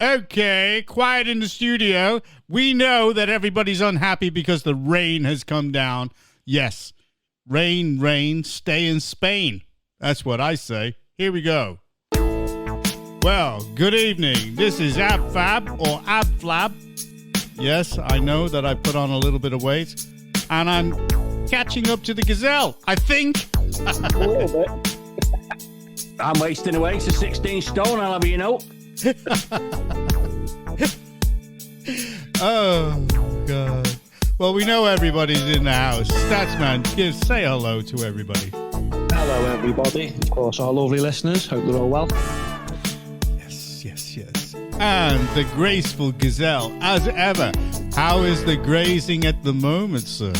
Okay, quiet in the studio. We know that everybody's unhappy because the rain has come down. Yes, rain, rain, stay in Spain. That's what I say. Here we go. Well, good evening. This is Ab Fab or Ab Flab. Yes, I know that I put on a little bit of weight, and I'm catching up to the Gazelle, I think. A little bit. I'm wasting away to 16 stone, I'll have you know. Oh, God. Well, we know everybody's in the house. Statsman, say hello to everybody. Hello, everybody. Of course, our lovely listeners. Hope they're all well. Yes. And the graceful Gazelle, as ever. How is the grazing at the moment, sir?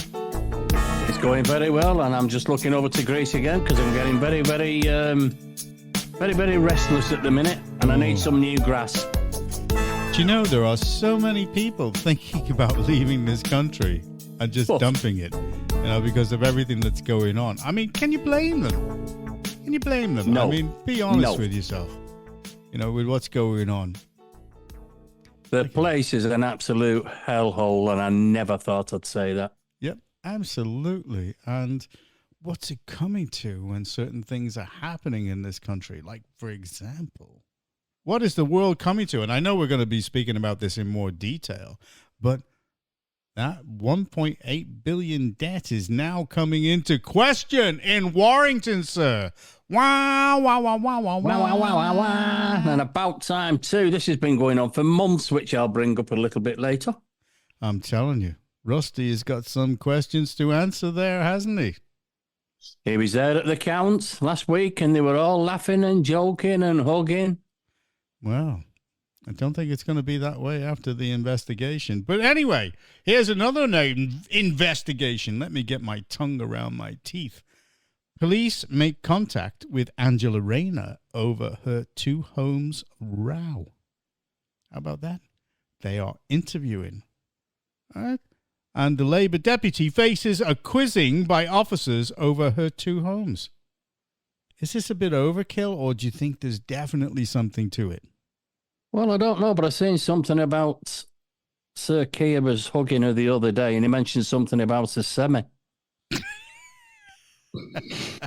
It's going very well, and I'm just looking over to Grace again because I'm getting very, very restless at the minute, and I need some new grass. Do you know there are so many people thinking about leaving this country and just dumping it, because of everything that's going on? I mean, can you blame them? No. I mean, be honest with yourself, with what's going on. The place is an absolute hellhole, and I never thought I'd say that. Yep, absolutely. And what's it coming to when certain things are happening in this country? Like, for example, what is the world coming to? And I know we're going to be speaking about this in more detail, but that 1.8 billion debt is now coming into question in Warrington, sir. Wow. And about time, too. This has been going on for months, which I'll bring up a little bit later. I'm telling you, Rusty has got some questions to answer there, hasn't he? He was there at the count last week, and they were all laughing and joking and hugging. Well, I don't think it's going to be that way after the investigation. But anyway, here's another investigation. Let me get my tongue around my teeth. Police make contact with Angela Rayner over her two homes row. How about that? They are interviewing. All right. And the Labour deputy faces a quizzing by officers over her two homes. Is this a bit overkill, or do you think there's definitely something to it? Well, I don't know, but I seen something about Sir Keir was hugging her the other day, and he mentioned something about a semi.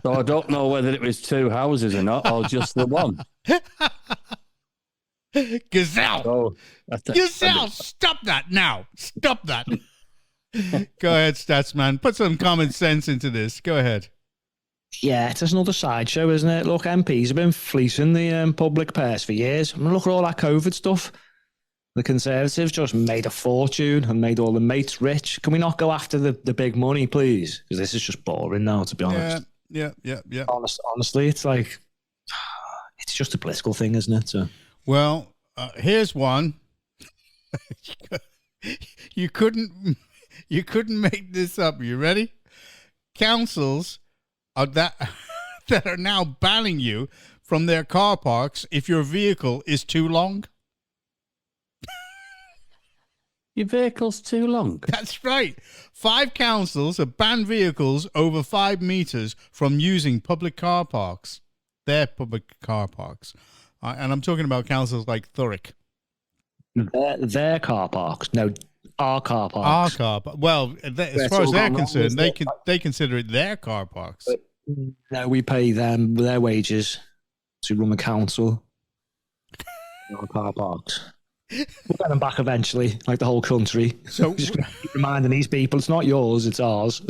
So I don't know whether it was two houses or not, or just the one. Gazelle! Gazelle, stop that now! Stop that! Go ahead, Statsman. Put some common sense into this. Go ahead. Yeah, it's just another sideshow, isn't it? Look, MPs have been fleecing the public purse for years. I mean, look at all that COVID stuff. The Conservatives just made a fortune and made all the mates rich. Can we not go after the big money, please? Because this is just boring now, to be honest. Yeah. Honestly, it's like, it's just a political thing, isn't it? So. Well, here's one. You couldn't make this up. You ready? Councils that are now banning you from their car parks if your vehicle is too long. Your vehicle's too long? That's right. 5 councils have banned vehicles over 5 meters from using public car parks. Their public car parks. And I'm talking about councils like Thurrock. Their car parks. No, our car parks. Well, as far as they're concerned, they consider it their car parks. No, we pay them their wages to run the council. Our car parks. We'll get them back eventually, like the whole country. So just keep reminding these people, it's not yours, it's ours.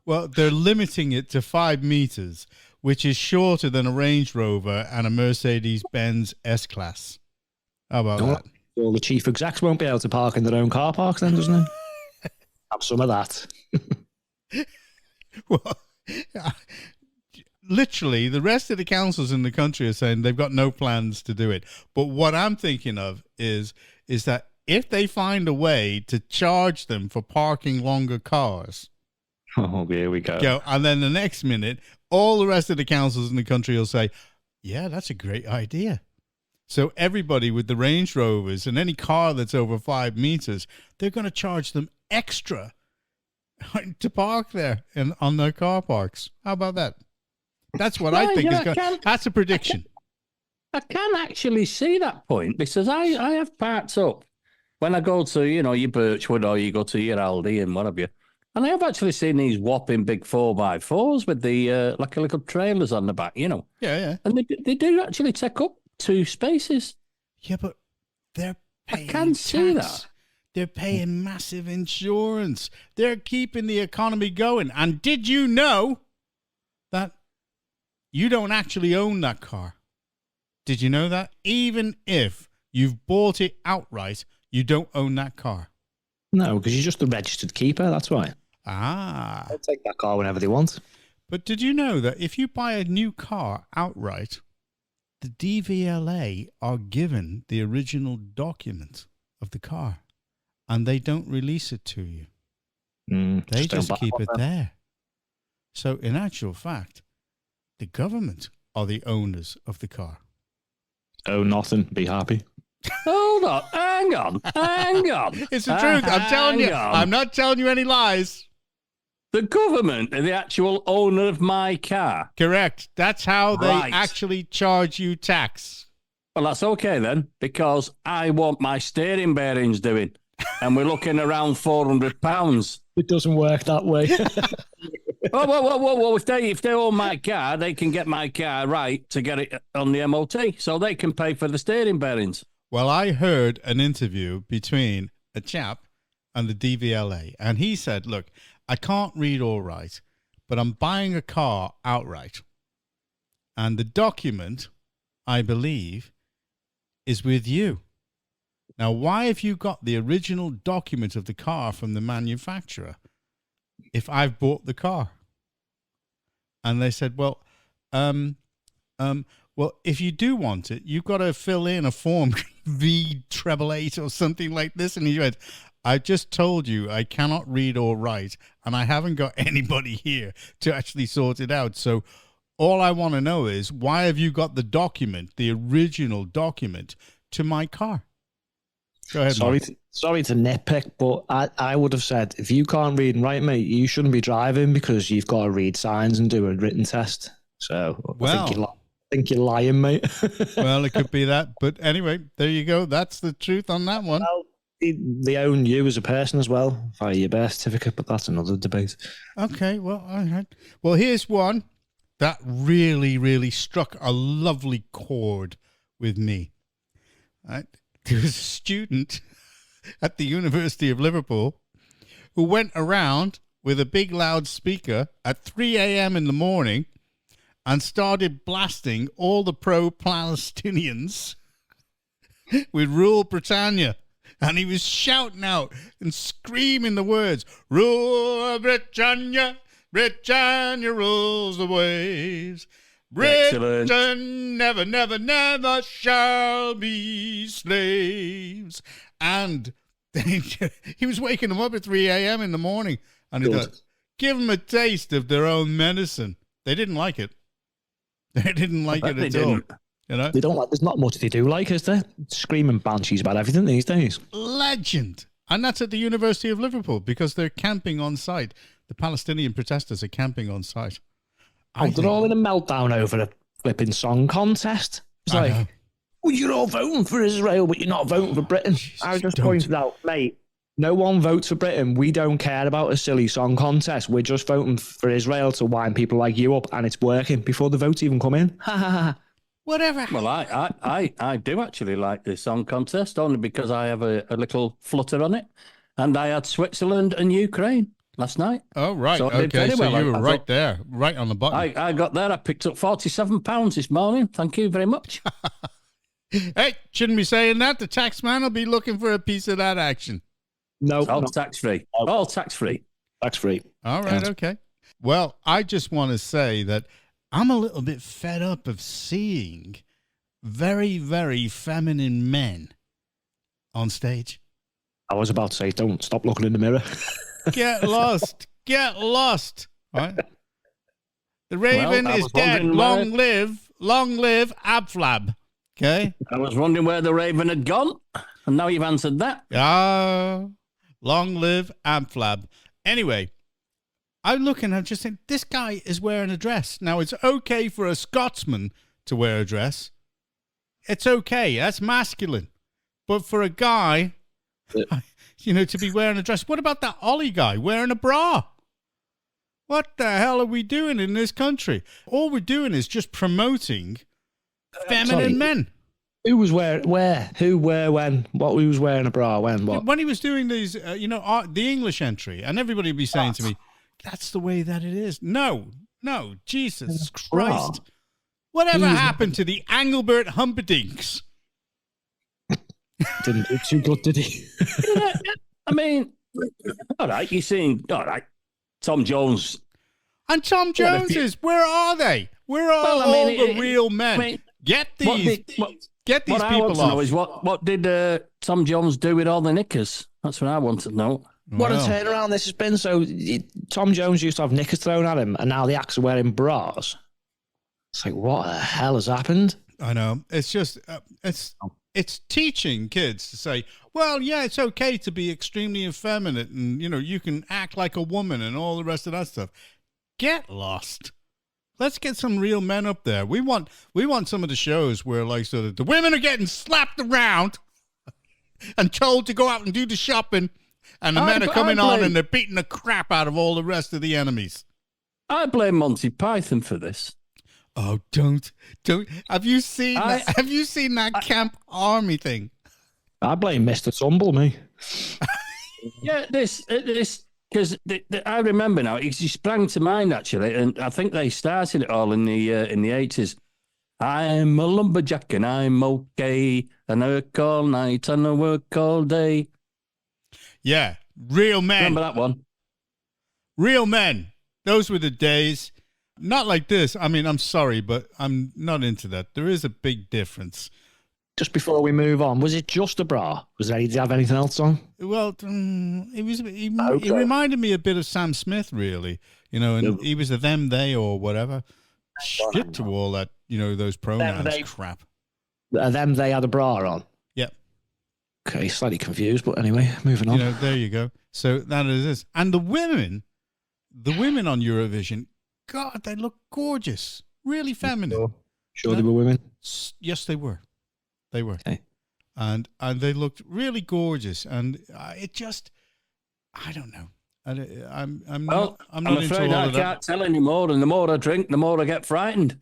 Well, they're limiting it to 5 meters, which is shorter than a Range Rover and a Mercedes-Benz S-Class. How about that? Well, the chief execs won't be able to park in their own car parks then, doesn't it? Have some of that. Well, literally, the rest of the councils in the country are saying they've got no plans to do it. But what I'm thinking of is that if they find a way to charge them for parking longer cars. Oh, here we go. And then the next minute, all the rest of the councils in the country will say, yeah, that's a great idea. So everybody with the Range Rovers and any car that's over 5 meters, they're going to charge them extra to park there on their car parks. How about that? That's what I think is going. That's a prediction. I can actually see that point because I have parked up when I go to, your Birchwood or you go to your Aldi and what have you. And I have actually seen these whopping big 4x4s with the like a little trailers on the back, Yeah, yeah. And they do actually take up 2 spaces. Yeah, but they're paying I can see tax. that. They're paying massive insurance. They're keeping the economy going. And did you know that you don't actually own that car? Did you know that? Even if you've bought it outright, you don't own that car. No, because you're just the registered keeper. That's why. Ah. They'll take that car whenever they want. But did you know that if you buy a new car outright, the DVLA are given the original document of the car and they don't release it to you? They just keep it there. So in actual fact, the government are the owners of the car. Oh, nothing. Be happy. Hold on. Hang on. It's the truth. I'm telling you. I'm not telling you any lies. The government are the actual owner of my car. Correct. That's how they Right. actually charge you tax. Well, that's okay then, because I want my steering bearings doing, and we're looking around £400. It doesn't work that way. Well, if they own my car, they can get my car right to get it on the MOT, so they can pay for the steering bearings. Well, I heard an interview between a chap and the DVLA, and he said, look, I can't read all right, but I'm buying a car outright. And the document, I believe, is with you. Now, why have you got the original document of the car from the manufacturer if I've bought the car? And they said, well, if you do want it, you've got to fill in a form V888 or something like this. And he went, I just told you I cannot read or write, and I haven't got anybody here to actually sort it out. So all I want to know is, why have you got the document, the original document, to my car? Go ahead, Sorry Mark. to nitpick, but I would have said, if you can't read and write, mate, you shouldn't be driving because you've got to read signs and do a written test. So I think you're lying, mate. Well, it could be that. But anyway, there you go. That's the truth on that one. Well, they own you as a person as well via your birth certificate, but that's another debate. Okay, well, all right. Well, here's one that really, really struck a lovely chord with me. Right? There was a student at the University of Liverpool who went around with a big loudspeaker at 3 a.m. in the morning and started blasting all the pro-Palestinians with Rule Britannia. And he was shouting out and screaming the words, Rule Britannia, Britannia rules the waves. Britain never, never, never shall be slaves. And he was waking them up at 3 a.m. in the morning. And he thought, give them a taste of their own medicine. They didn't like it. They didn't like it at all. You know? They don't like. There's not much they do like, is there? Screaming banshees about everything these days. Legend. And that's at the University of Liverpool because they're camping on site. The Palestinian protesters are camping on site. They're all in a meltdown over a flipping song contest. It's like, well, you're all voting for Israel, but you're not voting for Britain. I just pointed out, mate, no one votes for Britain. We don't care about a silly song contest. We're just voting for Israel to wind people like you up, and it's working before the votes even come in. Ha ha ha. Whatever. Well, I do actually like the song contest, only because I have a little flutter on it. And I had Switzerland and Ukraine last night. Oh, right. So okay, so you were right there, right on the button. I got there. I picked up £47 this morning. Thank you very much. Hey, shouldn't be saying that. The tax man will be looking for a piece of that action. No, all tax-free. All tax-free. Tax-free. All right, okay. Well, I just want to say that I'm a little bit fed up of seeing very, very feminine men on stage. I was about to say, don't stop looking in the mirror. Get lost. Get lost. Right? The Raven is dead. Long live Ab Fab. Okay? I was wondering where the Raven had gone, and now you've answered that. Long live Ab Fab. Anyway, I'm looking, I'm just saying, this guy is wearing a dress. Now, it's okay for a Scotsman to wear a dress, it's okay. That's masculine. But for a guy, to be wearing a dress. What about that Ollie guy wearing a bra? What the hell are we doing in this country? All we're doing is just promoting feminine men. Who was where? Who, where, when? What? Who was wearing a bra? When? What? When he was doing these, the English entry, and everybody would be saying to me, "That's the way that it is." No, Jesus Christ! Whatever happened to the Engelbert Humperdinks? Didn't do too good, did he? I mean, all right, you're seeing, all right, Tom Jones. And Tom Joneses, where are they? Where are all the real men? Get these people off. I want to know is what did Tom Jones do with all the knickers? That's what I want to know. What a turnaround this has been. So Tom Jones used to have knickers thrown at him, and now the acts are wearing bras. It's like, what the hell has happened? I know. It's just, it's teaching kids to say, well, yeah, it's okay to be extremely effeminate, and you can act like a woman and all the rest of that stuff. Get lost. Let's get some real men up there. We want some of the shows where so that the women are getting slapped around and told to go out and do the shopping, and the men are coming on and they're beating the crap out of all the rest of the enemies. I blame Monty Python for this. Oh, don't. Have you seen that Camp Army thing? I blame Mr. Tumble, me. Yeah, this because I remember now. He sprang to mind actually, and I think they started it all in the 80s. I'm a lumberjack and I'm okay, and I work all night and I work all day. Yeah, real men. Remember that one? Real men. Those were the days. Not like this. I mean, I'm sorry, but I'm not into that. There is a big difference. Just before we move on, was it just a bra? Did he have anything else on? Well, he reminded me a bit of Sam Smith, really. And he was a them, they, or whatever. Shit to all that, those pronouns crap. Them, they had a bra on? Yep. Okay, slightly confused, but anyway, moving on. There you go. So that is this. And the women on Eurovision, God, they look gorgeous. Really feminine. Sure they were women? Yes, they were. They were. Okay. And they looked really gorgeous. And it just, I don't know. I'm not afraid I can't tell anymore. And the more I drink, the more I get frightened.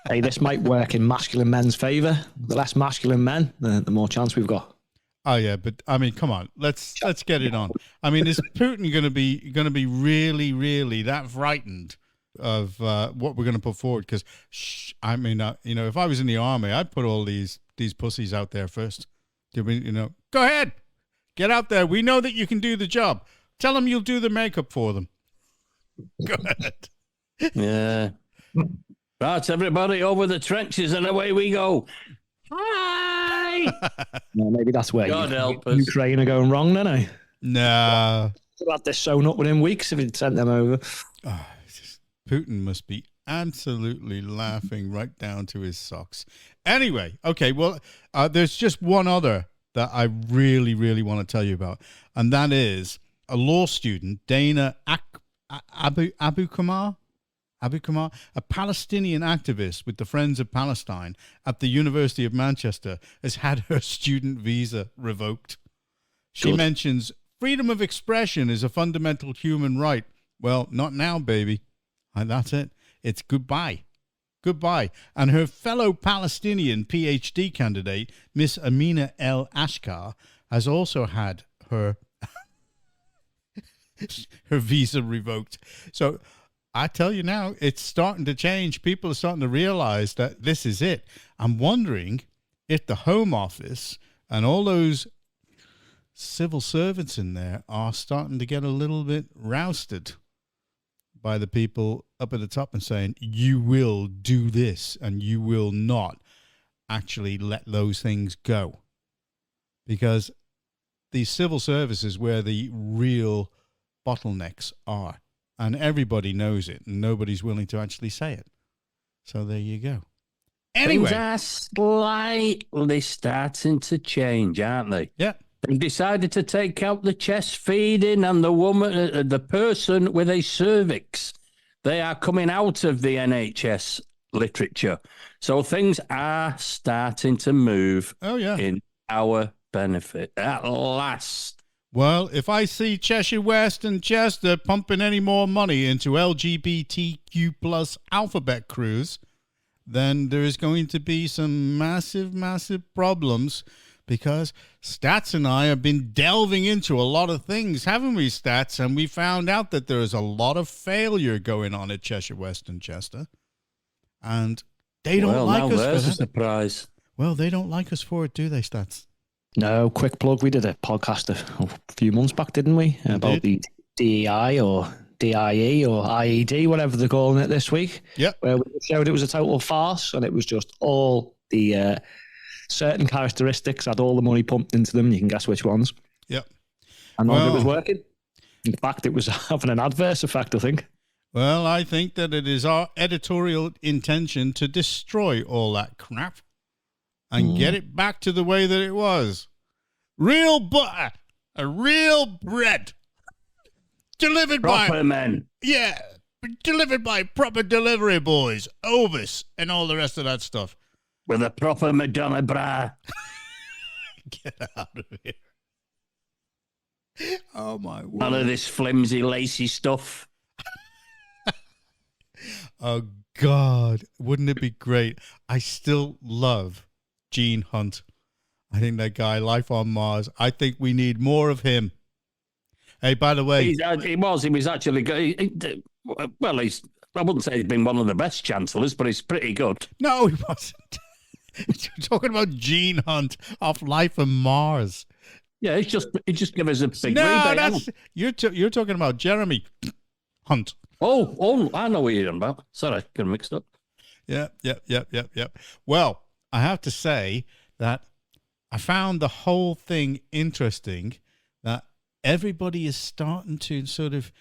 Hey, this might work in masculine men's favour. The less masculine men, the more chance we've got. Oh yeah, but I mean, come on, let's get it on. I mean, is Putin going to be really, really that frightened of what we're going to put forward? Because I mean, if I was in the army, I'd put all these pussies out there first. Go ahead, get out there. We know that you can do the job. Tell them you'll do the makeup for them. Go ahead. Yeah. Right, everybody over the trenches and away we go. Hi. Well, maybe that's where God help us. Ukraine are going wrong, don't they? No. They'll have this sewn up within weeks if he'd sent them over. Oh, Putin must be absolutely laughing right down to his socks. Anyway, okay, well, there's just one other that I really, really want to tell you about, and that is a law student, Dana Abu Kamar, a Palestinian activist with the Friends of Palestine at the University of Manchester, has had her student visa revoked. She mentions freedom of expression is a fundamental human right. Well, not now, baby. And that's it. It's goodbye. Goodbye. And her fellow Palestinian PhD candidate, Miss Amina El Ashkar, has also had her visa revoked. So I tell you now, it's starting to change. People are starting to realize that this is it. I'm wondering if the Home Office and all those civil servants in there are starting to get a little bit rousted by the people up at the top and saying, you will do this and you will not actually let those things go. Because the civil service is where the real bottlenecks are. And everybody knows it, and nobody's willing to actually say it. So there you go. Anyway. Things are slightly starting to change, aren't they? Yeah. They've decided to take out the chest feeding and the woman, the person with a cervix. They are coming out of the NHS literature. So things are starting to move Oh, yeah. in our benefit at last. Well, if I see Cheshire West and Chester pumping any more money into LGBTQ plus alphabet crews, then there is going to be some massive, massive problems, because Stats and I have been delving into a lot of things, haven't we, Stats? And we found out that there is a lot of failure going on at Cheshire West and Chester. And they don't like us for there's a that. surprise. Well, they don't like us for it, do they, Stats? No, quick plug. We did a podcast a few months back, didn't we? About the DEI or DIE or IED, whatever they're calling it this week. Yep. Where we showed it was a total farce, and it was just all the certain characteristics had all the money pumped into them. You can guess which ones. Yep. And none of it was working. In fact, it was having an adverse effect, I think. Well, I think that it is our editorial intention to destroy all that crap and get it back to the way that it was. Real butter, a real bread, delivered Proper men. Yeah, delivered by proper delivery boys, Ovis, and all the rest of that stuff. With a proper Madonna bra. Get out of here. Oh, my word. None of this flimsy, lacy stuff. Oh, God. Wouldn't it be great? I still love Gene Hunt. I think that guy, Life on Mars, I think we need more of him. Hey, by the way. He was actually good. Well, I wouldn't say he's been one of the best chancellors, but he's pretty good. No, he wasn't. You're talking about Gene Hunt off Life on Mars. Yeah, he just give us a big No, rebate. you're talking about Jeremy Hunt. Oh, I know what you're talking about. Sorry, got mixed up. Yep. Well, I have to say that I found the whole thing interesting, that everybody is starting to sort of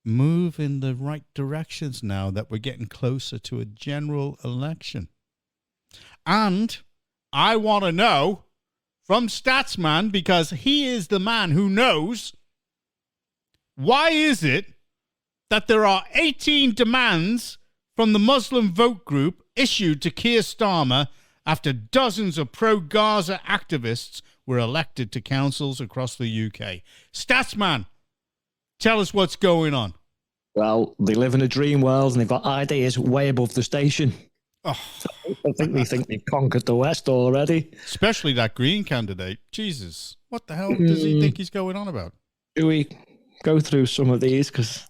move in the right directions now that we're getting closer to a general election. And I want to know from Statsman, because he is the man who knows, why is it that there are 18 demands from the Muslim vote group issued to Keir Starmer after dozens of pro-Gaza activists were elected to councils across the UK? Statsman, tell us what's going on. Well, they live in a dream world and they've got ideas way above the station. Oh. So I think they think they've conquered the West already. Especially that Green candidate. Jesus, what the hell does he think he's going on about? Do we go through some of these? Because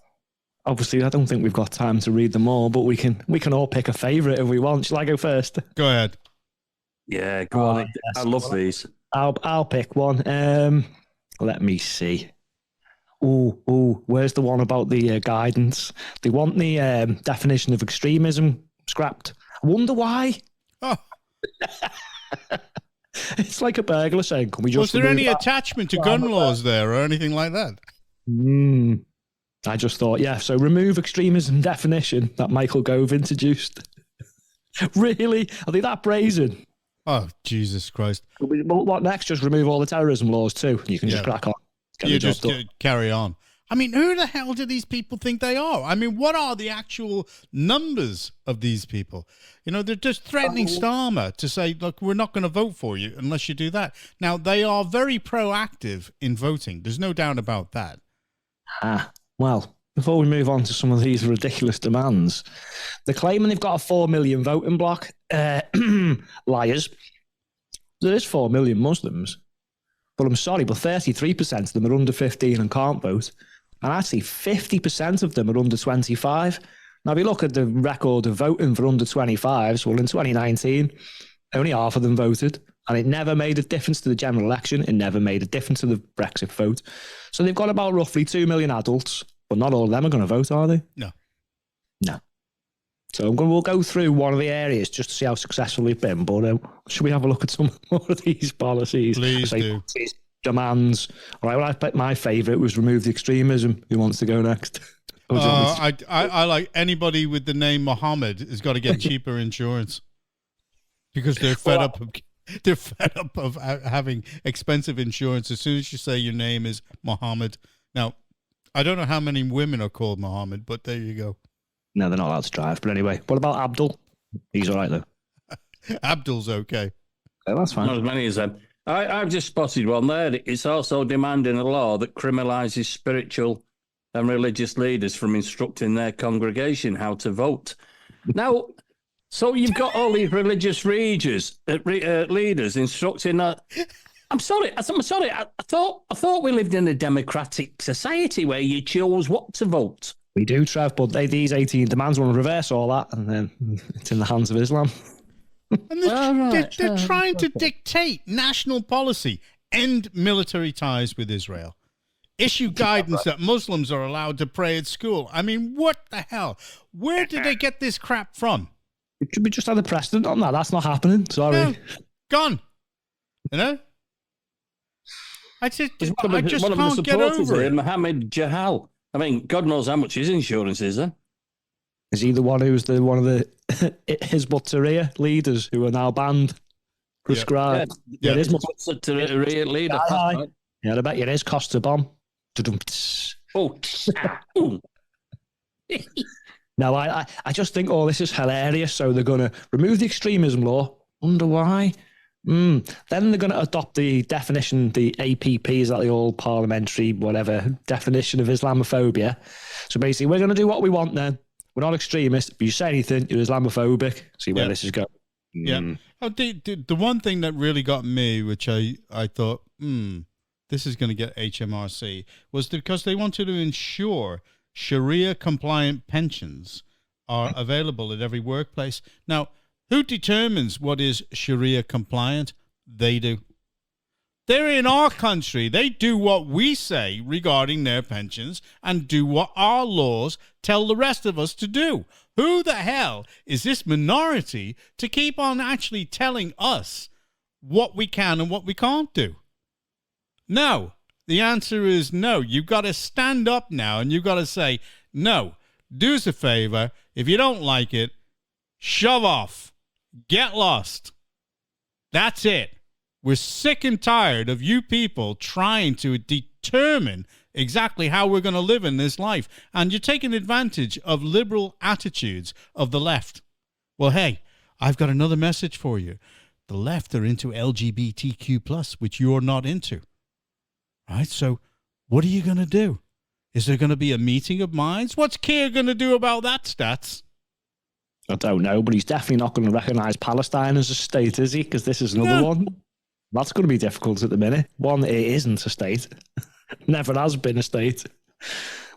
obviously I don't think we've got time to read them all, but we can all pick a favourite if we want. Shall I go first? Go ahead. Yeah, go on. Yes. I love these. I'll pick one. Let me see. Oh, where's the one about the guidance? They want the definition of extremism scrapped. I wonder why. Oh. It's like a burglar saying, "Can we just?" Was there any attachment to gun laws there or anything like that? I just thought, yeah. So remove extremism definition that Michael Gove introduced. Really? Are they that brazen? Oh, Jesus Christ! What next? Just remove all the terrorism laws too. You can just crack on. You just carry on. I mean, who the hell do these people think they are? I mean, what are the actual numbers of these people? You know, they're just threatening Starmer to say, look, we're not going to vote for you unless you do that. Now, they are very proactive in voting. There's no doubt about that. Well, before we move on to some of these ridiculous demands, they're claiming they've got a 4 million voting bloc. Liars. There is 4 million Muslims. But I'm sorry, but 33% of them are under 15 and can't vote. And actually, 50% of them are under 25. Now, if you look at the record of voting for under 25s, well, in 2019, only half of them voted. And it never made a difference to the general election. It never made a difference to the Brexit vote. So they've got about roughly 2 million adults, but not all of them are going to vote, are they? No. So we'll go through one of the areas just to see how successful they've been. But should we have a look at some more of these policies? Please do. Demands. All right, well, I bet my favourite was remove the extremism. Who wants to go next? I like anybody with the name Mohammed has got to get cheaper insurance because they're fed up. They're fed up of having expensive insurance as soon as you say your name is Mohammed. Now, I don't know how many women are called Mohammed, but there you go. No, they're not allowed to drive. But anyway, what about Abdul? He's all right, though. Abdul's okay. Yeah, that's fine. Not as many as them. I've just spotted one there. It's also demanding a law that criminalises spiritual and religious leaders from instructing their congregation how to vote. Now, so you've got all these religious leaders instructing that. I'm sorry. I thought we lived in a democratic society where you chose what to vote. We do, Trev, but these 18 demands want to reverse all that, and then it's in the hands of Islam. And they're trying to dictate national policy, end military ties with Israel, issue guidance that Muslims are allowed to pray at school. I mean, what the hell? Where did they get this crap from? We just had a precedent on that. That's not happening. Sorry. No, gone. You know? I just can't get over it. Mohammed Jahal. I mean, God knows how much his insurance is, huh? Is he the one who's one of the Hizbut Tahrir leaders who are now banned? Prescribed. Yeah. Hizbut Tahrir leader. Yeah, I bet you it is. Cost a bomb. Oh. No, I just think all this is hilarious. So they're going to remove the extremism law. Wonder why? Then they're going to adopt the definition, the APP, is that the all parliamentary, whatever, definition of Islamophobia. So basically, we're going to do what we want then. We're not extremists. If you say anything, you're Islamophobic. See where this is going. Yeah. Oh, the one thing that really got me, which I thought, this is going to get HMRC, was because they wanted to ensure Sharia-compliant pensions are available at every workplace. Now, who determines what is Sharia-compliant? They do. They're in our country. They do what we say regarding their pensions and do what our laws tell the rest of us to do. Who the hell is this minority to keep on actually telling us what we can and what we can't do? No. The answer is no. You've got to stand up now and you've got to say, no, do us a favor. If you don't like it, shove off. Get lost. That's it. We're sick and tired of you people trying to determine exactly how we're going to live in this life. And you're taking advantage of liberal attitudes of the left. Well, hey, I've got another message for you. The left are into LGBTQ+, which you're not into. Right? So what are you going to do? Is there going to be a meeting of minds? What's Keir going to do about that, Stats? I don't know, but he's definitely not going to recognise Palestine as a state, is he? Because this is another one. That's going to be difficult at the minute. One, it isn't a state. Never has been a state.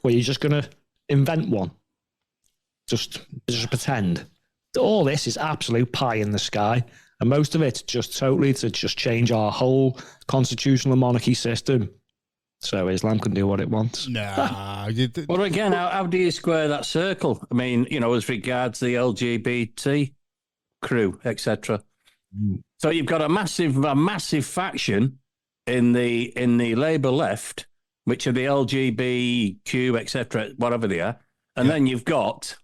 Well, you're just going to invent one. Just pretend. All this is absolute pie in the sky. And most of it's just totally to just change our whole constitutional monarchy system. So Islam can do what it wants. Nah. Well, again, how do you square that circle? I mean, as regards the LGBT crew, etc. So you've got a massive faction in the Labour left, which are the LGBTQ, etc., whatever they are, and then you've got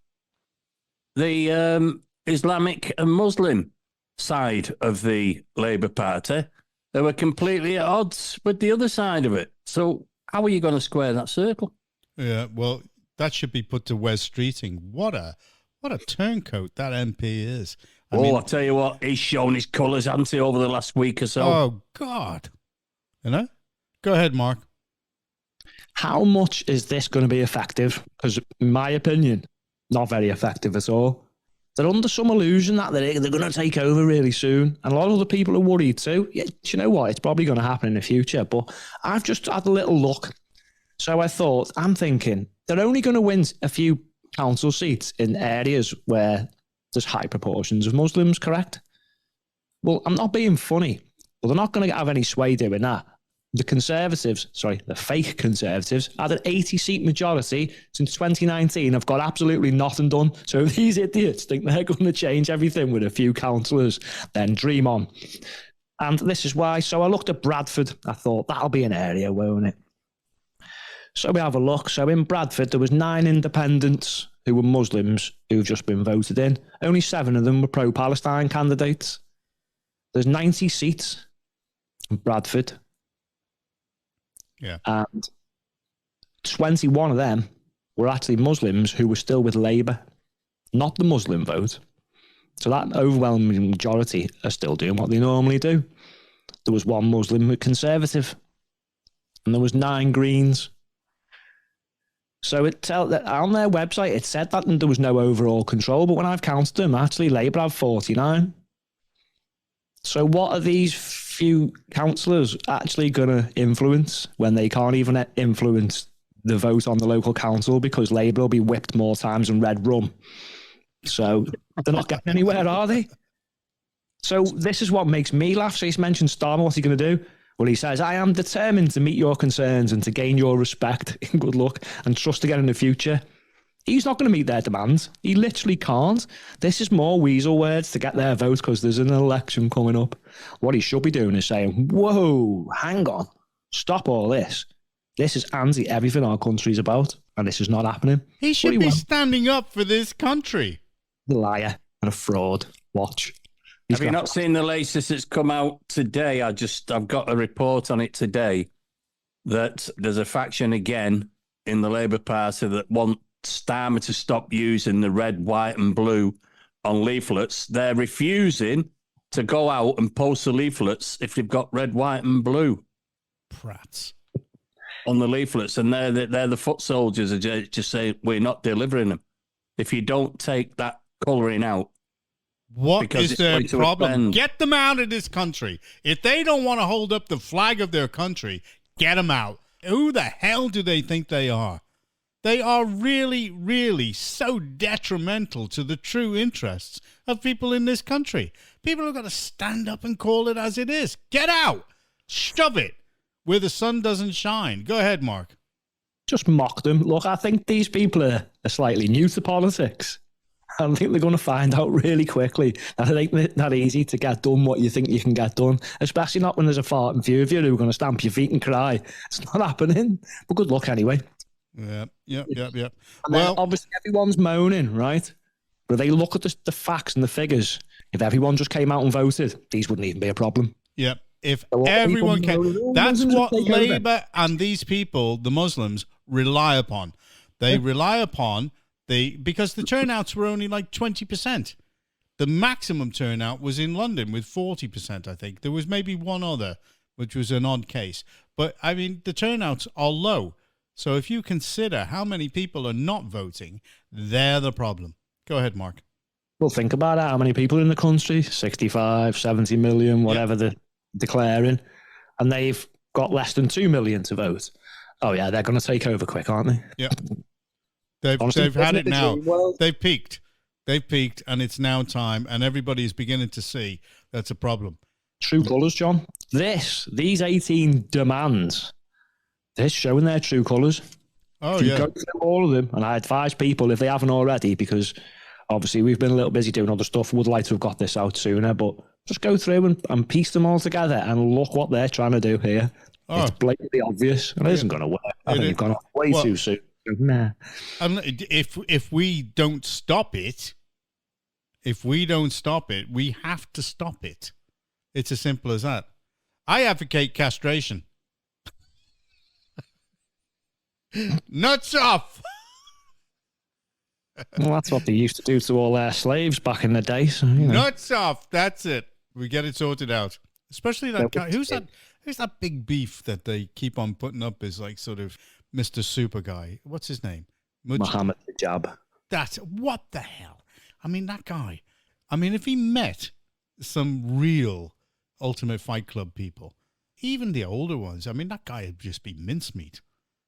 the Islamic and Muslim side of the Labour Party. They were completely at odds with the other side of it. So how are you going to square that circle? Yeah, well, that should be put to Wes Streeting. What a turncoat that MP is. I mean, I tell you what, he's shown his colours, hasn't he, over the last week or so? Oh, God. Go ahead, Mark. How much is this going to be effective? Because in my opinion, not very effective at all. They're under some illusion that they're going to take over really soon. And a lot of other people are worried too. Yeah, do you know what? It's probably going to happen in the future. But I've just had a little look. So I'm thinking, they're only going to win a few council seats in areas where there's high proportions of Muslims, correct? Well, I'm not being funny, but they're not going to have any sway doing that. The fake Conservatives, had an 80-seat majority since 2019. Have got absolutely nothing done. So if these idiots think they're going to change everything with a few councillors, then dream on. And this is why. So I looked at Bradford. I thought, that'll be an area, won't it? So we have a look. So in Bradford, there was 9 independents who were Muslims who've just been voted in. Only 7 of them were pro-Palestine candidates. There's 90 seats in Bradford. Yeah. And 21 of them were actually Muslims who were still with Labour. Not the Muslim vote. So that overwhelming majority are still doing what they normally do. There was one Muslim Conservative, and there was 9 Greens. So on their website, it said that there was no overall control, but when I've counted them, actually Labour have 49. So what are these few councillors actually going to influence when they can't even influence the vote on the local council because Labour will be whipped more times than red rum? So they're not getting anywhere, are they? So this is what makes me laugh. So he's mentioned Starmer. What's he going to do? Well, he says, I am determined to meet your concerns and to gain your respect, good luck, and trust again in the future. He's not going to meet their demands. He literally can't. This is more weasel words to get their vote because there's an election coming up. What he should be doing is saying, whoa, hang on, stop all this. This is anti everything our country's about, and this is not happening. He should be standing up for this country. The liar and a fraud. Watch. Have you not seen the latest that's come out today? I've got a report on it today that there's a faction again in the Labour Party that want Starmer to stop using the red, white and blue on leaflets. They're refusing to go out and post the leaflets if they've got red, white and blue. Prats. On the leaflets. And they're the foot soldiers are just saying, we're not delivering them. If you don't take that colouring out, what is their problem? Get them out of this country. If they don't want to hold up the flag of their country, get them out. Who the hell do they think they are? They are really, really so detrimental to the true interests of people in this country. People have got to stand up and call it as it is. Get out. Shove it where the sun doesn't shine. Go ahead, Mark. Just mock them. Look, I think these people are slightly new to politics. I think they're going to find out really quickly that it ain't that easy to get done what you think you can get done, especially not when there's a farting few of you who are going to stamp your feet and cry. It's not happening. But good luck anyway. Yep. And well, obviously everyone's moaning, right? But they look at the facts and the figures. If everyone just came out and voted, these wouldn't even be a problem. Yep. If everyone came, that's what Labour and these people, the Muslims, rely upon. They rely upon because the turnouts were only like 20%. The maximum turnout was in London with 40%, I think. There was maybe one other, which was an odd case. But, I mean, the turnouts are low. So if you consider how many people are not voting, they're the problem. Go ahead, Mark. Well, think about it. How many people in the country? 65, 70 million, whatever they're declaring. And they've got less than 2 million to vote. Oh, yeah, they're going to take over quick, aren't they? Yeah. They've had it now. They've peaked, and it's now time, and everybody's beginning to see that's a problem. True colours, John. These 18 demands, they're showing their true colours. Oh, you go through all of them, and I advise people, if they haven't already, because obviously we've been a little busy doing other stuff, would like to have got this out sooner, but just go through and piece them all together and look what they're trying to do here. Oh. It's blatantly obvious, and it isn't going to work. I think you've gone off way too soon. Nah. If we don't stop it, we have to stop it. It's as simple as that. I advocate castration. Nuts off. Well, that's what they used to do to all their slaves back in the day. So, you know. Nuts off. That's it. We get it sorted out. Especially that guy. Who's that big beef that they keep on putting up as like sort of Mr. Super Guy? What's his name? Mohammed Hijab. What the hell? I mean, that guy. I mean, if he met some real Ultimate Fight Club people, even the older ones, I mean, that guy would just be mincemeat.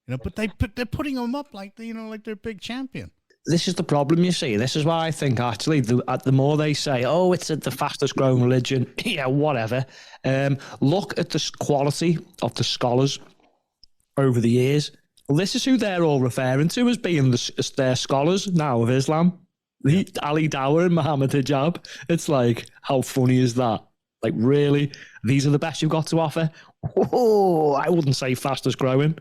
You know, but they're putting him up like they're big champion. This is the problem, you see. This is why I think, actually, the more they say, oh, it's the fastest growing religion, yeah, whatever. Look at the quality of the scholars over the years. Well, this is who they're all referring to as being their scholars now of Islam. Ali Dawah and Muhammad Hijab. It's like, how funny is that? Like, really? These are the best you've got to offer? Oh, I wouldn't say fastest growing.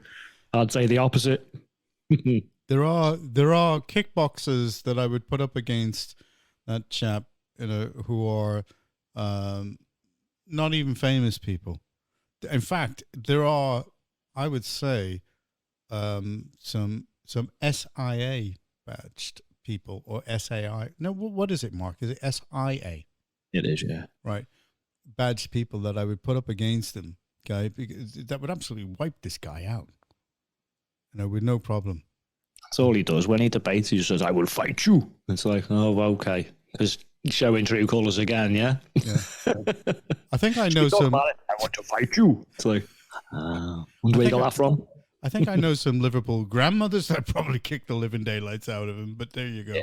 I'd say the opposite. There are kickboxers that I would put up against that chap, who are not even famous people. In fact, there are, I would say, some SIA badged people, or SAI. No, what is it, Mark? Is it SIA? It is, yeah. Right. Badge people that I would put up against him, okay? Because that would absolutely wipe this guy out. With no problem. That's all he does. When he debates, he just says, I will fight you. It's like, oh, okay. Because he's showing true colours again, yeah? I think I know some... I want to fight you. It's like, where you got that from? I think I know some Liverpool grandmothers that probably kicked the living daylights out of him, but there you go.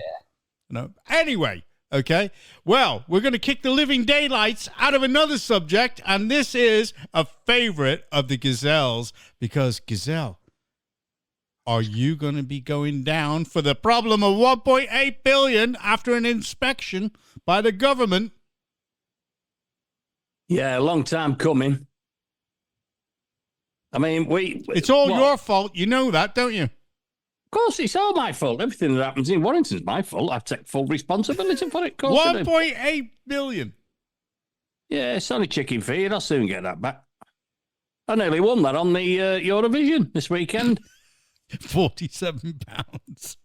Yeah. Anyway, okay. Well, we're going to kick the living daylights out of another subject, and this is a favorite of the Gazelles, because Gazelle, are you going to be going down for the problem of 1.8 billion after an inspection by the government? Yeah, a long time coming. I mean, it's all your fault. You know that, don't you? Of course, it's all my fault. Everything that happens in Warrington's my fault. I take full responsibility for it. 1.8 billion. Yeah, it's only chicken feed. I'll soon get that back. I nearly won that on the Eurovision this weekend. £47.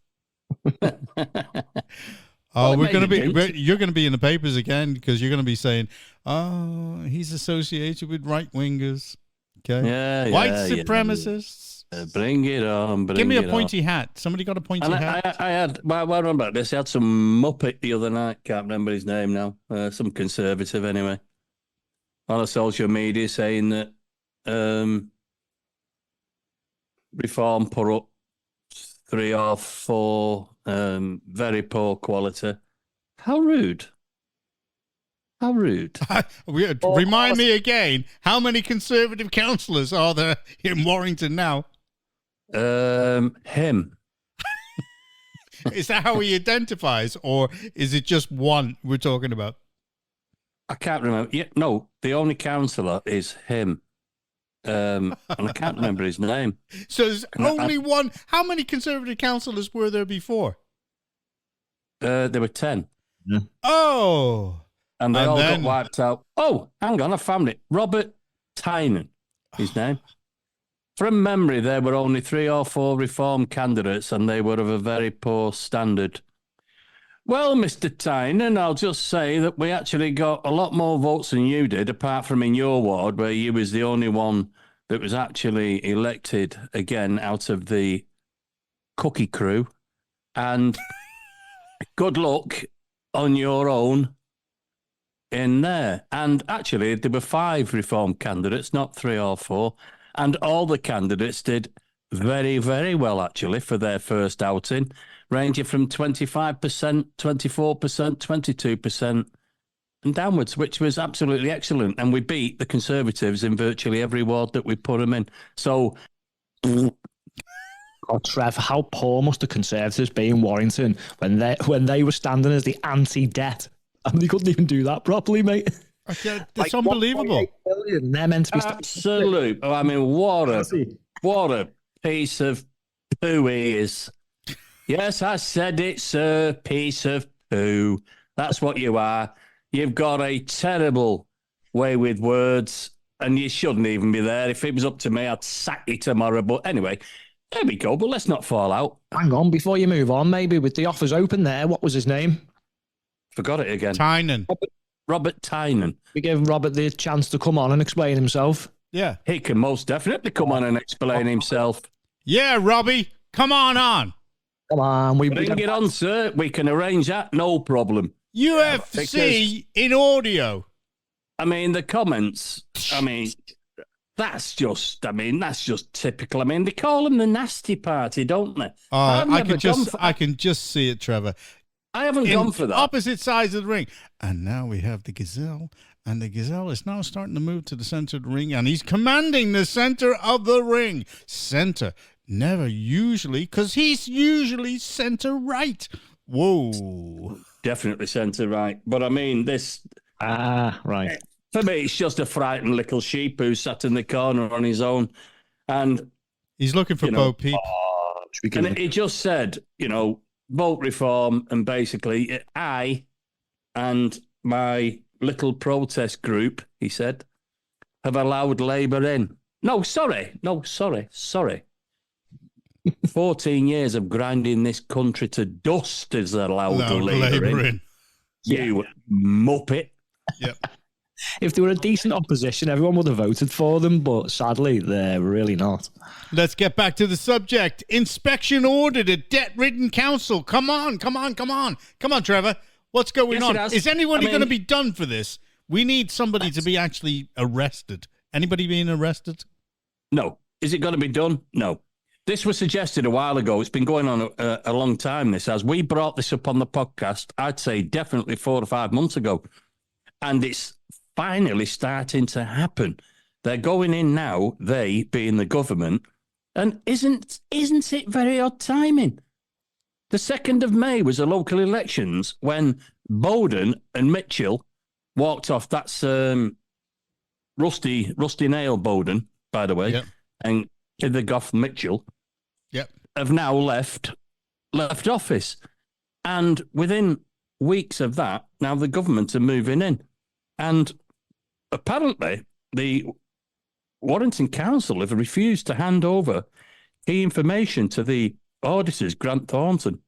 You're going to be in the papers again, because you're going to be saying, oh, he's associated with right wingers. Okay. Yeah. White supremacists. Bring it on. Give me a pointy hat. Somebody got a pointy hat? I had, well, about this. I had some muppet the other night. Can't remember his name now. Some conservative anyway. On social media saying that Reform put up 3 or 4 very poor quality. How rude. How rude. Remind me again, how many Conservative councillors are there in Warrington now? Him. Is that how he identifies, or is it just one we're talking about? I can't remember. Yeah, no, the only councillor is him. And I can't remember his name. So there's only one. How many Conservative councillors were there before? There were 10. Yeah. Oh. And they all got wiped out. Oh, hang on, I found it. Robert Tynan, his name. From memory, there were only 3 or 4 Reform candidates, and they were of a very poor standard. Well, Mr. Tynan, I'll just say that we actually got a lot more votes than you did, apart from in your ward, where you was the only one that was actually elected again out of the cookie crew. And good luck on your own in there. And actually, there were 5 Reform candidates, not 3 or 4. And all the candidates did very, very well, actually, for their first outing, ranging from 25%, 24%, 22% and downwards, which was absolutely excellent. And we beat the Conservatives in virtually every ward that we put them in. So... Oh, Trev, how poor must the Conservatives be in Warrington when they were standing as the anti-debt? I mean, they couldn't even do that properly, mate. Okay, that's unbelievable. Billion, they're meant to be absolute. I mean, what a piece of poo he is. Yes, I said it, sir. Piece of poo. That's what you are. You've got a terrible way with words, and you shouldn't even be there. If it was up to me, I'd sack you tomorrow. But anyway, there we go. But let's not fall out. Hang on, before you move on, maybe with the offers open there, what was his name? Forgot it again. Tynan. Robert Tynan. We gave Robert the chance to come on and explain himself. Yeah. He can most definitely come on and explain himself. Yeah, Robbie, come on. Come on. Bring it on, sir. We can arrange that, no problem. UFC in audio. I mean, the comments, that's just typical. I mean, they call them the nasty party, don't they? I can just see it, Trevor. I haven't gone for that. Opposite sides of the ring. And now we have the Gazelle. And the Gazelle is now starting to move to the center of the ring. And he's commanding the center of the ring. Center. Never usually, because he's usually center right. Whoa. Definitely center right. But I mean, this... right. For me, it's just a frightened little sheep who sat in the corner on his own. And... he's looking for Bo Peep. And he just said, vote reform, and basically I and my little protest group, he said, have allowed Labour in. No, sorry. 14 years of grinding this country to dust is allowed to Loud labour in. labouring. You muppet. Yep. If they were a decent opposition, everyone would have voted for them, but sadly, they're really not. Let's get back to the subject. Inspection ordered at debt-ridden council. Come on, Trevor. What's going on? Is anybody going to be done for this? We need somebody to be actually arrested. Anybody being arrested? No. Is it going to be done? No. This was suggested a while ago. It's been going on a long time, this has. We brought this up on the podcast, I'd say definitely 4 or 5 months ago. And it's finally starting to happen. They're going in now, they being the government, and isn't it very odd timing? The 2nd of May was the local elections when Bowden and Mitchell walked off. That's Rusty Nail Bowden, by the way, and Kiddergoff Mitchell have now left office. And within weeks of that, now the government are moving in. And apparently, the Warrington Council have refused to hand over key information to the auditors, Grant Thornton.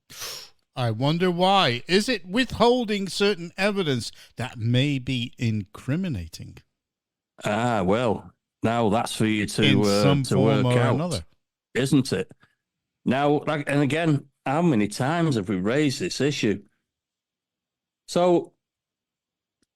I wonder why. Is it withholding certain evidence that may be incriminating? Well, now that's for you to in some to form work or out, another, isn't it? Now, and again, how many times have we raised this issue? So,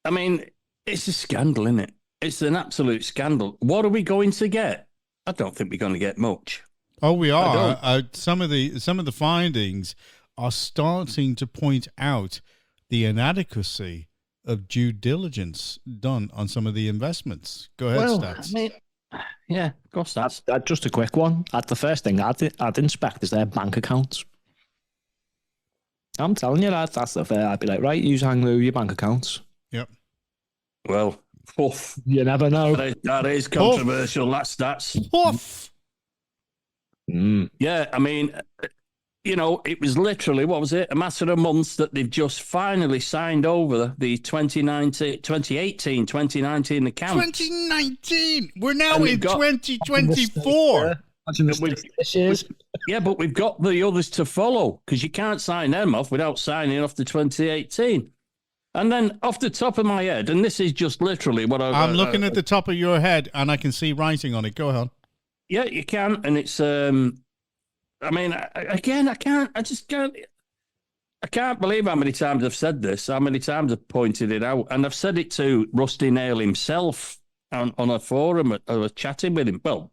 I mean, it's a scandal, isn't it? It's an absolute scandal. What are we going to get? I don't think we're going to get much. Oh, we are. Some of the findings are starting to point out the inadequacy of due diligence done on some of the investments. Go ahead, Stats. I mean, yeah, go Stats. Just a quick one. The first thing I'd inspect is their bank accounts. I'm telling you that. That's the fair. I'd be like, right, you hang loose your bank accounts. Yep. Well, poof. You never know. That is controversial. That's Poof. Yeah, I mean, you know, it was literally, what was it, a matter of months that they've just finally signed over the 2018, 2019 accounts. 2019. We're now in 2024. Yeah, but we've got the others to follow because you can't sign them off without signing off the 2018. And then off the top of my head, and this is just literally what I'm looking at the top of your head and I can see writing on it. Go ahead. Yeah, you can. And it's, I mean, again, I can't believe how many times I've said this, how many times I've pointed it out. And I've said it to Rusty Nail himself on a forum. I was chatting with him. Well,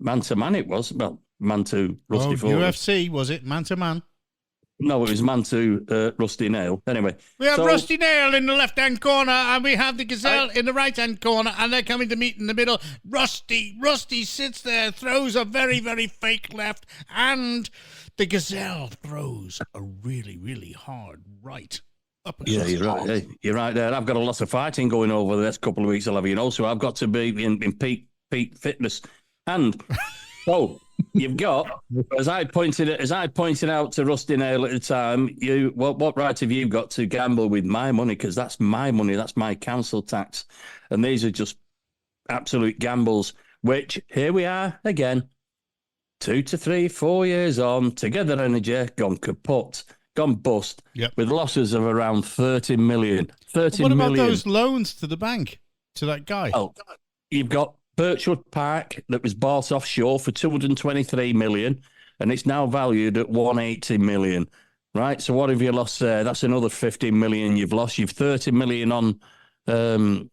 man to man it was. Well, man to Rusty forum. UFC, was it? Man to man? No, it was man to Rusty Nail. Anyway. We have Rusty Nail in the left-hand corner and we have the Gazelle in the right-hand corner and they're coming to meet in the middle. Rusty sits there, throws a very, very fake left and the Gazelle throws a really, really hard right. Yeah, you're right. Hey, you're right there. I've got a lot of fighting going over the next couple of weeks, I'll have you know, so I've got to be in peak fitness. And so you've got, as I pointed out to Rusty Nail at the time, what right have you got to gamble with my money? Because that's my money, that's my council tax. And these are just absolute gambles, which here we are again, 2 to 3, 4 years on, Together Energy, gone kaput, gone bust, with losses of around 30 million. What about those loans to the bank, to that guy? Oh, you've got Birchwood Park that was bought offshore for 223 million and it's now valued at 180 million, right? So what have you lost there? That's another 50 million you've lost. You've 30 million on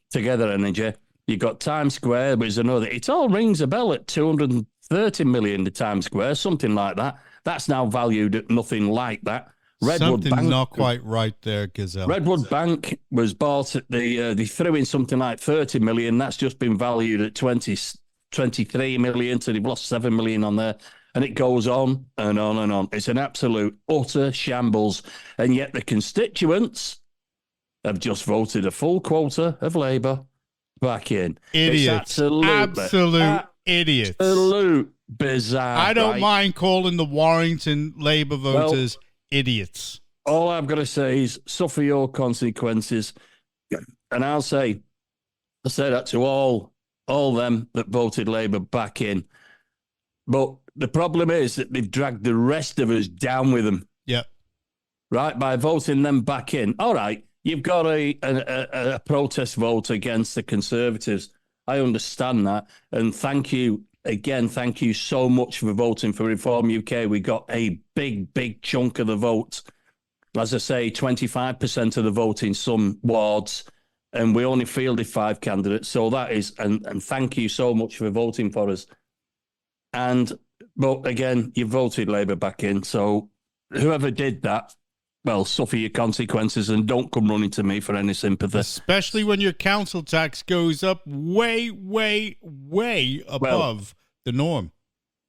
Together Energy. You've got Times Square, which is another. It all rings a bell at 230 million to Times Square, something like that. That's now valued at nothing like that. Redwood Bank, not quite right there, Gazelle. Redwood Bank was bought at they threw in something like 30 million. That's just been valued at 23 million. So they've lost 7 million on there. And it goes on and on and on. It's an absolute utter shambles. And yet the constituents have just voted a full quota of Labour back in. Idiots. Absolute idiots. Absolute bizarre. I don't mind calling the Warrington Labour voters idiots. All I've got to say is suffer your consequences. And I say that to all them that voted Labour back in. But the problem is that they've dragged the rest of us down with them. Yeah. Right, by voting them back in. All right, you've got a protest vote against the Conservatives. I understand that. And thank you so much for voting for Reform UK. We got a big chunk of the vote. As I say, 25% of the vote in some wards, and we only fielded 5 candidates. So that is, and thank you so much for voting for us. But again, you voted Labour back in. So whoever did that, well, suffer your consequences and don't come running to me for any sympathy. Especially when your council tax goes up way above the norm.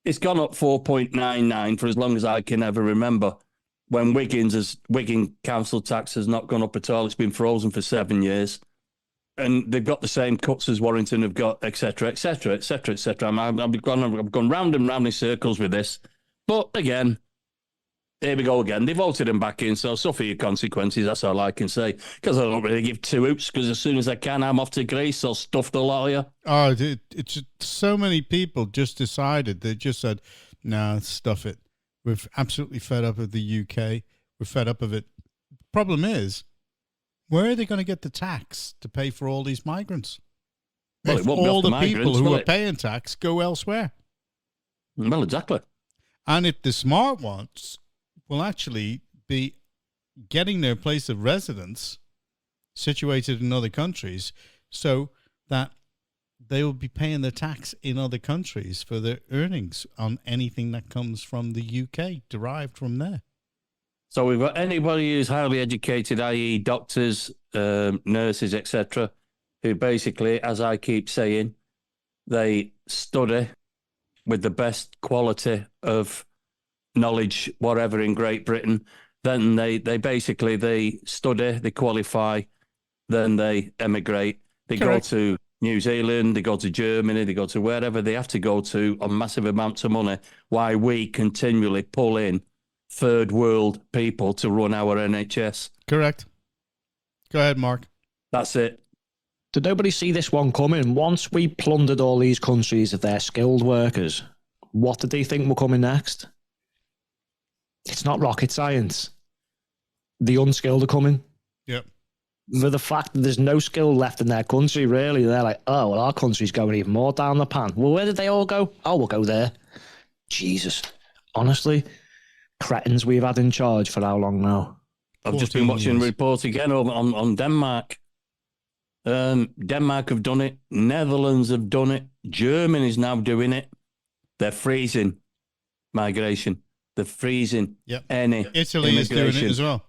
It's gone up 4.99 for as long as I can ever remember. When Wigan council tax has not gone up at all. It's been frozen for 7 years. And they've got the same cuts as Warrington have got, et cetera, et cetera, et cetera, et cetera. I've gone round and round in circles with this. But again, here we go again. They voted him back in, so suffer your consequences. That's all I can say. Because I don't really give 2 hoots, because as soon as I can, I'm off to Greece. I'll stuff the lot of you. Oh, it's so many people just decided. They just said, nah, stuff it. We're absolutely fed up of the UK. We're fed up of it. Problem is, where are they going to get the tax to pay for all these migrants? Well, if it won't be all off the migrants, people who will are it? paying tax go elsewhere. Well, exactly. And if the smart ones will actually be getting their place of residence situated in other countries so that they will be paying their tax in other countries for their earnings on anything that comes from the UK, derived from there. So we've got anybody who's highly educated, i.e. doctors, nurses, etc., who basically, as I keep saying, they study with the best quality of knowledge, whatever, in Great Britain. Then they study, they qualify, then they emigrate. They Correct. go to New Zealand, they go to Germany, they go to wherever they have to go to on massive amounts of money, while we continually pull in third world people to run our NHS. Correct. Go ahead, Mark. That's it. Did nobody see this one coming? Once we plundered all these countries of their skilled workers, what did they think were coming next? It's not rocket science. The unskilled are coming. Yep. For the fact that there's no skill left in their country, really, they're like, oh, well, our country's going even more down the pan. Well, where did they all go? Oh, we'll go there. Jesus. Honestly, cretins we've had in charge for how long now? I've just been watching a report again on Denmark. Denmark have done it. Netherlands have done it. Germany's now doing it. They're freezing migration. They're freezing any Italy is doing it as well.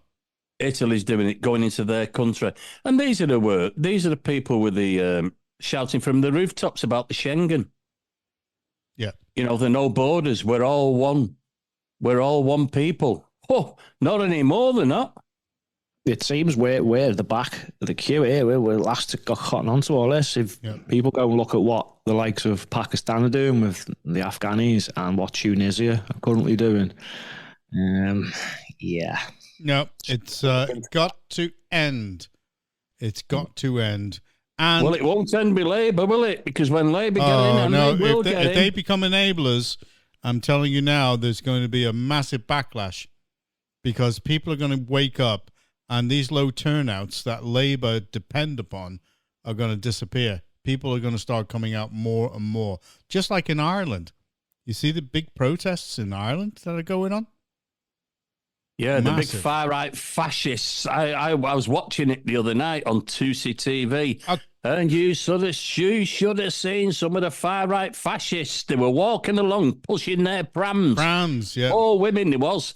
Italy's doing it, going into their country. And these are the people with the shouting from the rooftops about the Schengen. Yeah. You know, the no borders. We're all one. We're all one people. Oh, not anymore, they're not. It seems we're at the back of the queue here. We're last to got cotton onto all this. If people go and look at what the likes of Pakistan are doing with the Afghanis and what Tunisia are currently doing, yeah. No, it's got to end. It's got to end. And well, it won't end with Labour, will it? Because when Labour get in, and no, they will if get in. they become enablers, I'm telling you now, there's going to be a massive backlash because people are going to wake up and these low turnouts that Labour depend upon are going to disappear. People are going to start coming out more and more, just like in Ireland. You see the big protests in Ireland that are going on? Yeah, Massive. the big far-right fascists. I was watching it the other night on 2C TV, and you should have seen some of the far-right fascists. They were walking along, pushing their prams. Prams, yeah. All women, it was.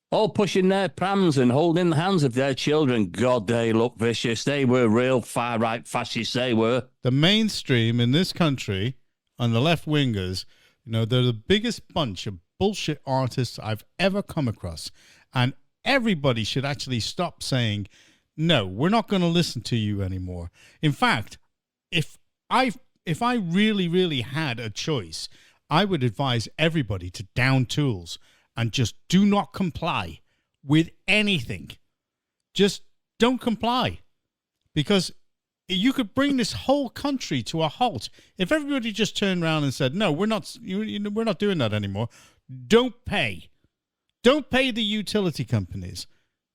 All pushing their prams and holding the hands of their children. God, they look vicious. They were real far-right fascists, they were. The mainstream in this country and the left-wingers, you know, they're the biggest bunch of bullshit artists I've ever come across. And everybody should actually stop saying, no, we're not going to listen to you anymore. In fact, if I really, really had a choice, I would advise everybody to down tools and just do not comply with anything. Just don't comply. Because you could bring this whole country to a halt if everybody just turned around and said, "No, we're not. We're not doing that anymore. Don't pay the utility companies."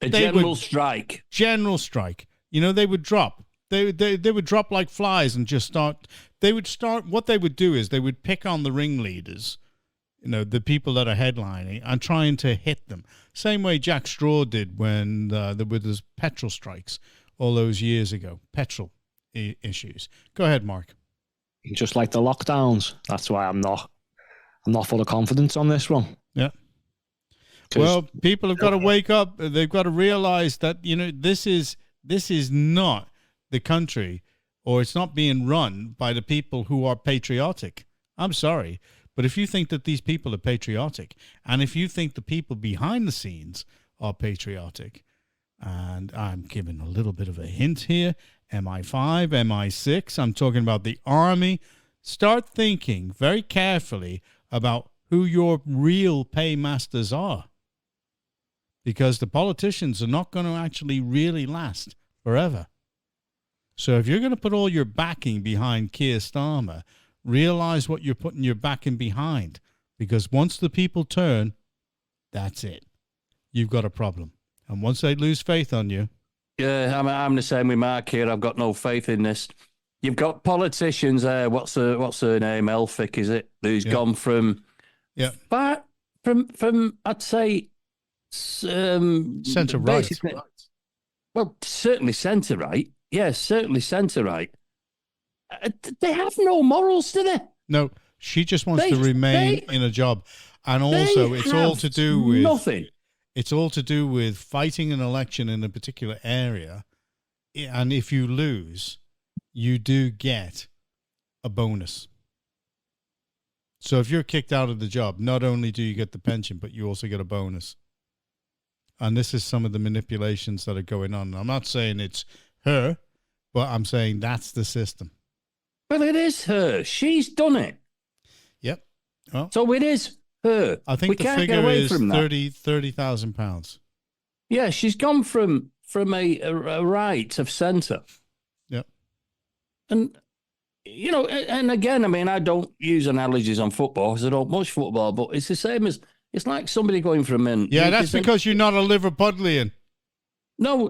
General strike. General strike. They would drop. They would drop like flies and just start. They would start. What they would do is they would pick on the ringleaders, the people that are headlining, and trying to hit them. Same way Jack Straw did when there were those petrol strikes all those years ago. Petrol issues. Go ahead, Mark. Just like the lockdowns. That's why I'm not full of confidence on this one. Yeah. Well, people have got to wake up. They've got to realize that, this is not the country, or it's not being run by the people who are patriotic. I'm sorry. But if you think that these people are patriotic, and if you think the people behind the scenes are patriotic, and I'm giving a little bit of a hint here, MI5, MI6, I'm talking about the army, start thinking very carefully about who your real paymasters are. Because the politicians are not going to actually really last forever. So if you're going to put all your backing behind Keir Starmer, realize what you're putting your backing behind. Because once the people turn, that's it. You've got a problem. And once they lose faith on you. Yeah, I'm the same with Mark here. I've got no faith in this. You've got politicians there. What's her name? Elphick, is it? Who's gone from... Yeah. From I'd say... centre right. Well, certainly centre right. Yes, certainly centre right. They have no morals, do they? No, she just wants to remain in a job. And also, it's all to do with nothing. It's all to do with fighting an election in a particular area. And if you lose, you do get a bonus. So if you're kicked out of the job, not only do you get the pension, but you also get a bonus. And this is some of the manipulations that are going on. I'm not saying it's her, but I'm saying that's the system. Well, it is her. She's done it. Yep. Well, so it is her. I think the figure is £30,000. Yeah, she's gone from a right of centre. Yep. And, and again, I mean, I don't use analogies on football because I don't watch football, but it's the same as, it's like somebody going from... Yeah, that's because you're not a Liverpudlian. No,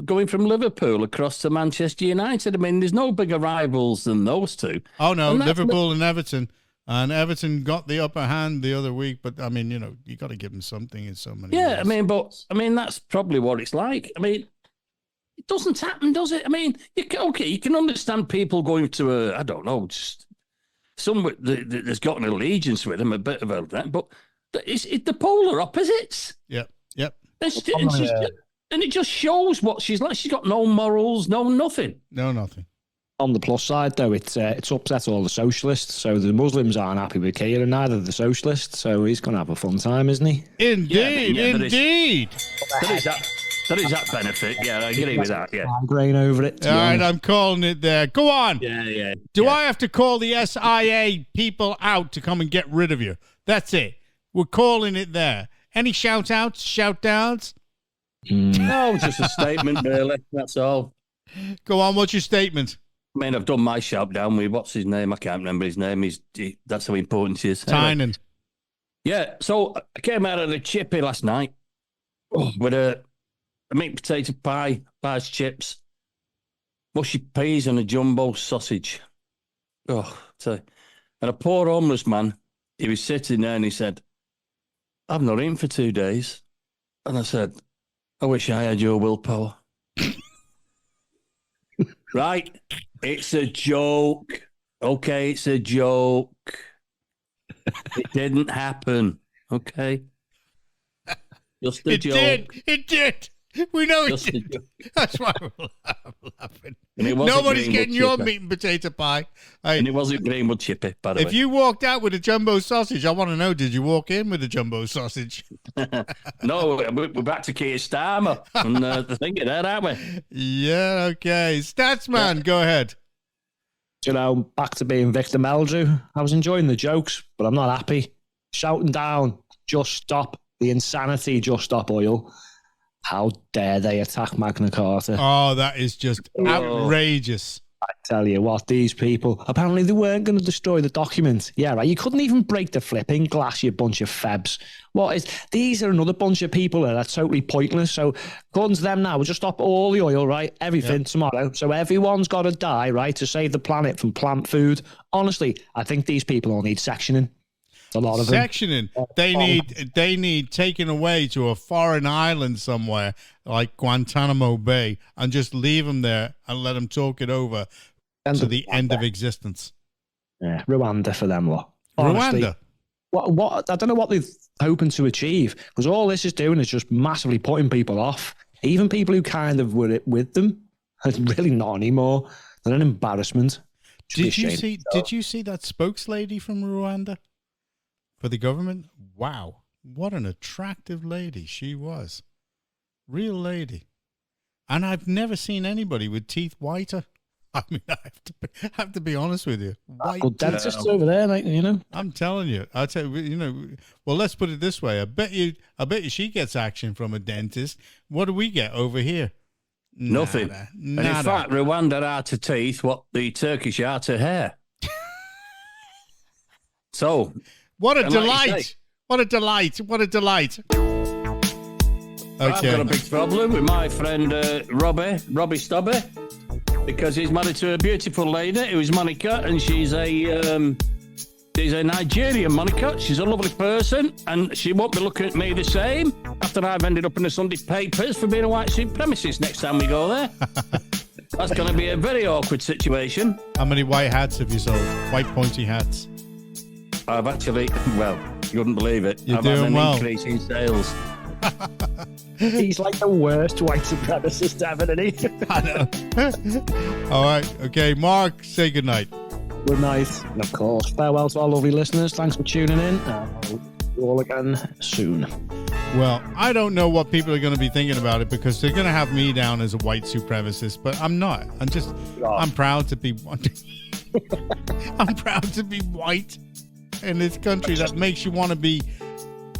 going from Liverpool across to Manchester United. I mean, there's no bigger rivals than those two. Oh, no, Liverpool and Everton. And Everton got the upper hand the other week, but, I mean, you got to give them something in so many ways. I mean, that's probably what it's like. I mean, it doesn't happen, does it? I mean, you can understand people going to I don't know, just someone that's got an allegiance with them, a bit of a... But it's the polar opposites. Yep. And it just shows what she's like. She's got no morals, no nothing. No nothing. On the plus side, though, it's upset all the socialists. So the Muslims aren't happy with Keir, and neither the socialists. So he's going to have a fun time, isn't he? Indeed, indeed. There is that benefit. Yeah, I agree with that. Yeah, grain over it. All right, I'm calling it there. Go on. Yeah. Do I have to call the SIA people out to come and get rid of you? That's it. We're calling it there. Any shout outs, shout downs? No, just a statement, really. That's all. Go on, what's your statement? I mean, I've done my shout down with, what's his name? I can't remember his name. That's how important he is. Tynan. Anyway. Yeah, so I came out of the chippy last night with a meat potato pie, pies, chips, mushy peas and a jumbo sausage. Oh, and a poor homeless man, he was sitting there and he said, I've not eaten for 2 days. And I said, I wish I had your willpower. Right? It's a joke. Okay, it's a joke. It didn't happen. Okay? Just a joke. It did. We know it did. That's why we're laughing. Nobody's getting your meat and potato pie. And it wasn't Greenwood chippy, by the way. If you walked out with a jumbo sausage, I want to know, did you walk in with a jumbo sausage? No, we're back to Keir Starmer and the thing of that, aren't we? Yeah, okay. Statsman, go ahead. Back to being Victor Meldrew. I was enjoying the jokes, but I'm not happy. Shouting down, just stop the insanity, just stop oil. How dare they attack Magna Carta? Oh, that is just outrageous. I tell you what, these people, apparently they weren't going to destroy the document. Yeah, right. You couldn't even break the flipping glass, you bunch of febs. These are another bunch of people that are totally pointless. So according to them now, we'll just stop all the oil, right? Everything tomorrow. So everyone's got to die, right? To save the planet from plant food. Honestly, I think these people all need sectioning. A lot of sectioning. They need taken away to a foreign island somewhere like Guantanamo Bay and just leave them there and let them talk it over to the end of existence. Yeah, Rwanda for them lot. Honestly, Rwanda. What I don't know what they're hoping to achieve, because all this is doing is just massively putting people off. Even people who kind of were with them are really not anymore. They're an embarrassment. Did you see that spokeslady from Rwanda? For the government? Wow. What an attractive lady she was. Real lady. And I've never seen anybody with teeth whiter. I mean, I have to be honest with you. White good dentists over there, mate, you know. I'm telling you. I'll tell you, you know, well, let's put it this way. I bet you she gets action from a dentist. What do we get over here? Nothing. Nada. And in fact, Rwanda are to teeth what the Turkish are to hair. So... What a delight. Like what a delight. What a delight. Okay. I've got a big problem with my friend Robbie Stubby, because he's married to a beautiful lady who's Monica, and she's a Nigerian Monica. She's a lovely person, and she won't be looking at me the same after I've ended up in the Sunday papers for being a white supremacist next time we go there. That's going to be a very awkward situation. How many white hats have you sold? White pointy hats? I've actually, well, you wouldn't believe it. You're I've doing had an well. increase in sales. He's like the worst white supremacist ever, isn't he? I know. All right. Okay, Mark, say goodnight. Good night. And of course, farewell to our lovely listeners. Thanks for tuning in. We'll see you all again soon. Well, I don't know what people are going to be thinking about it, because they're going to have me down as a white supremacist, but I'm not. I'm proud to be white. I'm proud to be white in this country that makes you want to be.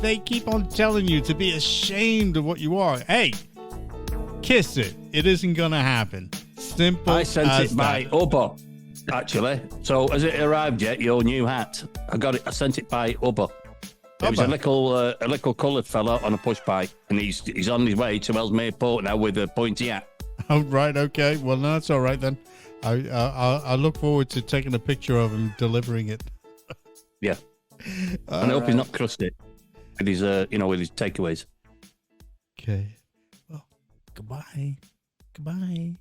They keep on telling you to be ashamed of what you are. Hey, kiss it. It isn't going to happen. Simple. I sent it by Uber, actually. So has it arrived yet? Your new hat? I sent it by Uber. It was a little coloured fella on a push bike, and he's on his way to Ellesmere Port now with a pointy hat. Oh, right. Okay. Well, no, that's all right then. I look forward to taking a picture of him delivering it. Yeah. And I hope he's not crusty with his, with his takeaways. Okay. Well, goodbye. Goodbye.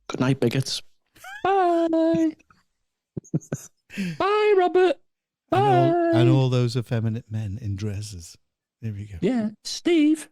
Good night, bigots. Bye. Bye, Robert. Bye. And all those effeminate men in dresses. There we go. Yeah. Steve.